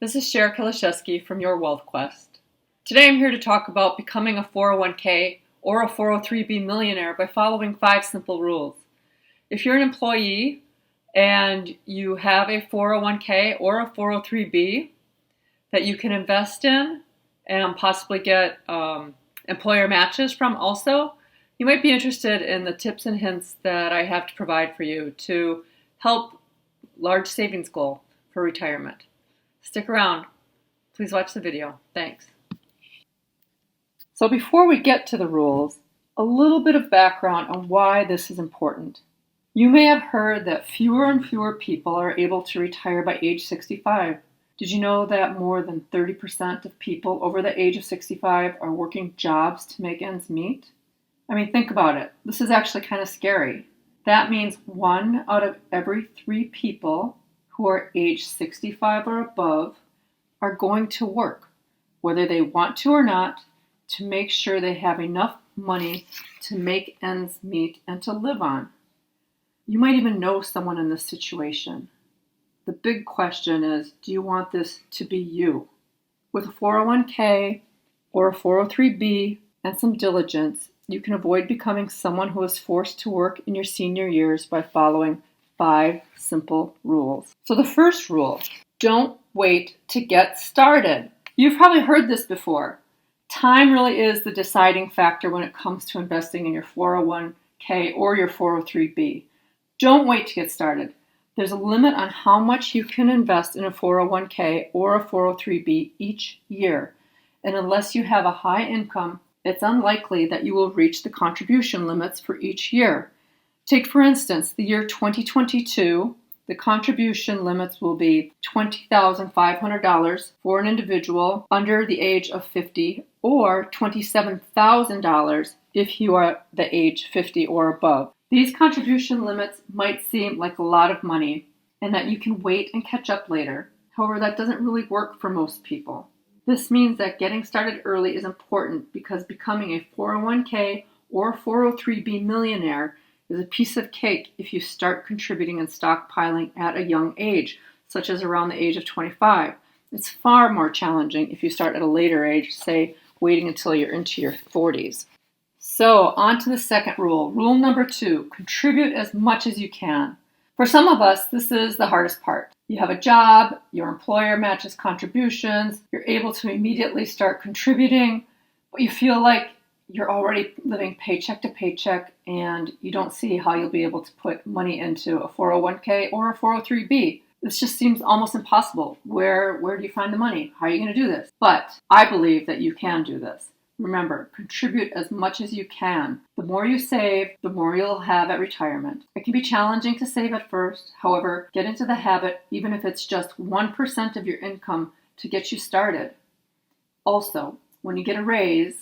This is Cher Kilashevsky from Your Wealth Quest. Today I'm here to talk about becoming a 401k or a 403b millionaire by following 5 simple rules. If you're an employee and you have a 401k or a 403b that you can invest in and possibly get employer matches from also, you might be interested in the tips and hints that I have to provide for you to help large savings goal for retirement. Stick around. Please watch the video. Thanks. So before we get to the rules, a little bit of background on why this is important. You may have heard that fewer and fewer people are able to retire by age 65. Did you know that more than 30% of people over the age of 65 are working jobs to make ends meet? I mean, think about it. This is actually kind of scary. That means 1 out of every 3 people who are age 65 or above are going to work, whether they want to or not, to make sure they have enough money to make ends meet and to live on. You might even know someone in this situation. The big question is, do you want this to be you? With a 401k or a 403b and some diligence, you can avoid becoming someone who is forced to work in your senior years by following 5 simple rules. So the first rule, don't wait to get started. You've probably heard this before. Time really is the deciding factor when it comes to investing in your 401k or your 403b. Don't wait to get started. There's a limit on how much you can invest in a 401k or a 403b each year. And unless you have a high income, it's unlikely that you will reach the contribution limits for each year. Take, for instance, the year 2022, the contribution limits will be $20,500 for an individual under the age of 50 or $27,000 if you are the age 50 or above. These contribution limits might seem like a lot of money and that you can wait and catch up later. However, that doesn't really work for most people. This means that getting started early is important because becoming a 401k or 403b millionaire is a piece of cake if you start contributing and stockpiling at a young age, such as around the age of 25. It's far more challenging if you start at a later age, say waiting until you're into your 40s. So on to the second rule. Rule number 2, contribute as much as you can. For some of us, this is the hardest part. You have a job, your employer matches contributions, you're able to immediately start contributing, but you feel like you're already living paycheck to paycheck and you don't see how you'll be able to put money into a 401k or a 403b. This just seems almost impossible. Where do you find the money? How are you going to do this? But I believe that you can do this. Remember, contribute as much as you can. The more you save, the more you'll have at retirement. It can be challenging to save at first. However, get into the habit, even if it's just 1% of your income to get you started. Also, when you get a raise,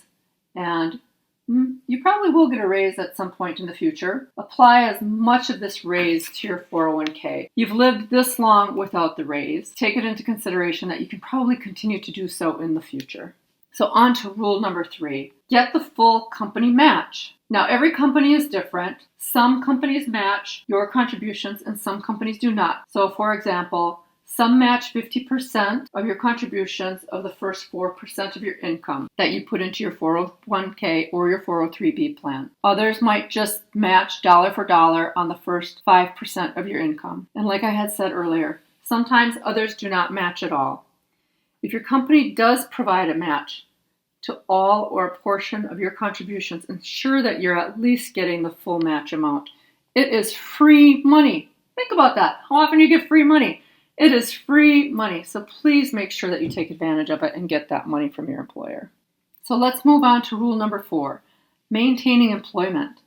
and you probably will get a raise at some point in the future, apply as much of this raise to your 401k. You've lived this long without the raise. Take it into consideration that you can probably continue to do so in the future. So on to rule number 3, get the full company match. Now every company is different. Some companies match your contributions and some companies do not. So for example, some match 50% of your contributions of the first 4% of your income that you put into your 401k or your 403b plan. Others might just match dollar for dollar on the first 5% of your income. And like I had said earlier, sometimes others do not match at all. If your company does provide a match to all or a portion of your contributions, ensure that you're at least getting the full match amount. It is free money. Think about that. How often do you get free money? It is free money. So please make sure that you take advantage of it and get that money from your employer. So let's move on to rule number 4, maintaining employment.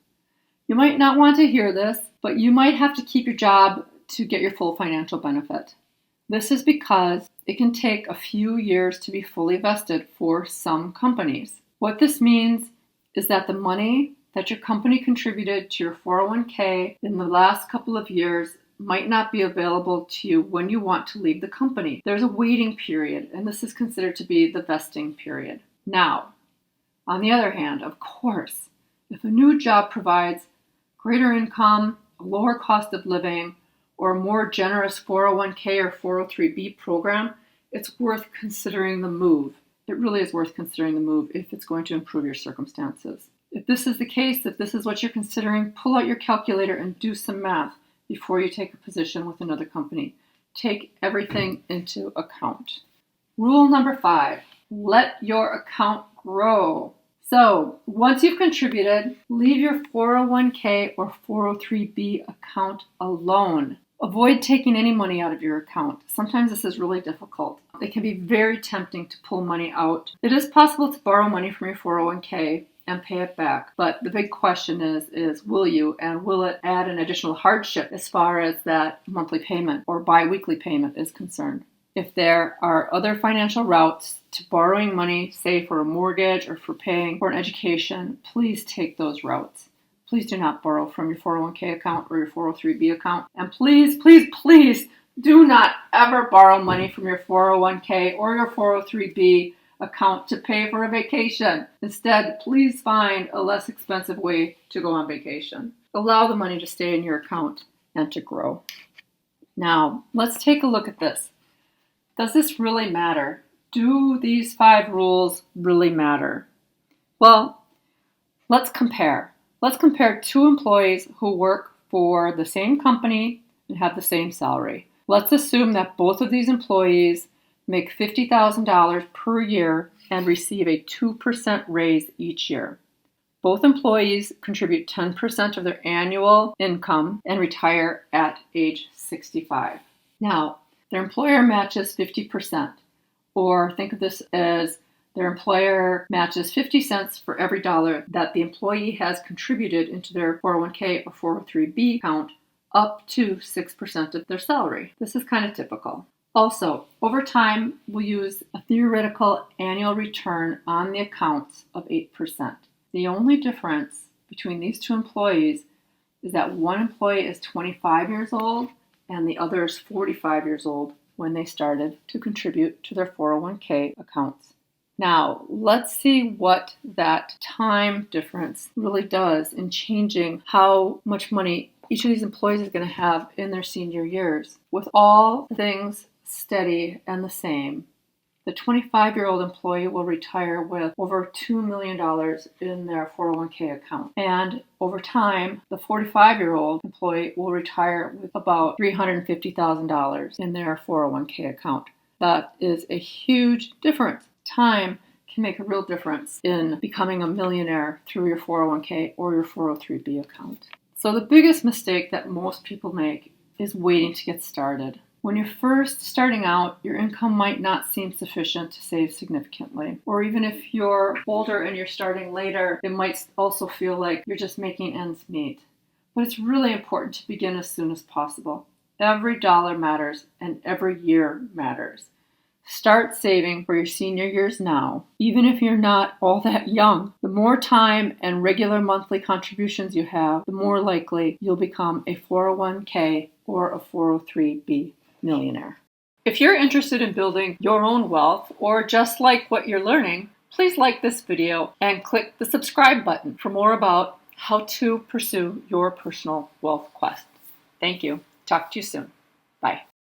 You might not want to hear this, but you might have to keep your job to get your full financial benefit. This is because it can take a few years to be fully vested for some companies. What this means is that the money that your company contributed to your 401k in the last couple of years might not be available to you when you want to leave the company. There's a waiting period, and this is considered to be the vesting period. Now, on the other hand, of course, if a new job provides greater income, a lower cost of living, or a more generous 401k or 403b program, it's worth considering the move. It really is worth considering the move if it's going to improve your circumstances. If this is the case, if this is what you're considering, pull out your calculator and do some math before you take a position with another company. Take everything into account. Rule number 5, let your account grow. So once you've contributed, leave your 401k or 403b account alone. Avoid taking any money out of your account. Sometimes this is really difficult. It can be very tempting to pull money out. It is possible to borrow money from your 401k and pay it back. But the big question is will you, and will it add an additional hardship as far as that monthly payment or bi-weekly payment is concerned? If there are other financial routes to borrowing money, say for a mortgage or for paying for an education, please take those routes. Please do not borrow from your 401k account or your 403b account. And please, please, please do not ever borrow money from your 401k or your 403b account to pay for a vacation. Instead, please find a less expensive way to go on vacation. Allow the money to stay in your account and to grow. Now, let's take a look at this. Does this really matter? Do these 5 rules really matter? Well, let's compare. Let's compare 2 employees who work for the same company and have the same salary. Let's assume that both of these employees make $50,000 per year and receive a 2% raise each year. Both employees contribute 10% of their annual income and retire at age 65. Now, their employer matches 50%, or think of this as their employer matches 50 cents for every dollar that the employee has contributed into their 401k or 403b account up to 6% of their salary. This is kind of typical. Also, over time, we'll use a theoretical annual return on the accounts of 8%. The only difference between these 2 employees is that one employee is 25 years old and the other is 45 years old when they started to contribute to their 401k accounts. Now, let's see what that time difference really does in changing how much money each of these employees is going to have in their senior years. With all things steady and the same, the 25-year-old employee will retire with over $2 million in their 401k account. And over time, the 45-year-old employee will retire with about $350,000 in their 401k account. That is a huge difference. Time can make a real difference in becoming a millionaire through your 401k or your 403b account. So the biggest mistake that most people make is waiting to get started. When you're first starting out, your income might not seem sufficient to save significantly. Or even if you're older and you're starting later, it might also feel like you're just making ends meet. But it's really important to begin as soon as possible. Every dollar matters and every year matters. Start saving for your senior years now. Even if you're not all that young, the more time and regular monthly contributions you have, the more likely you'll become a 401k or a 403b millionaire. If you're interested in building your own wealth or just like what you're learning, please like this video and click the subscribe button for more about how to pursue your personal wealth quest. Thank you. Talk to you soon. Bye.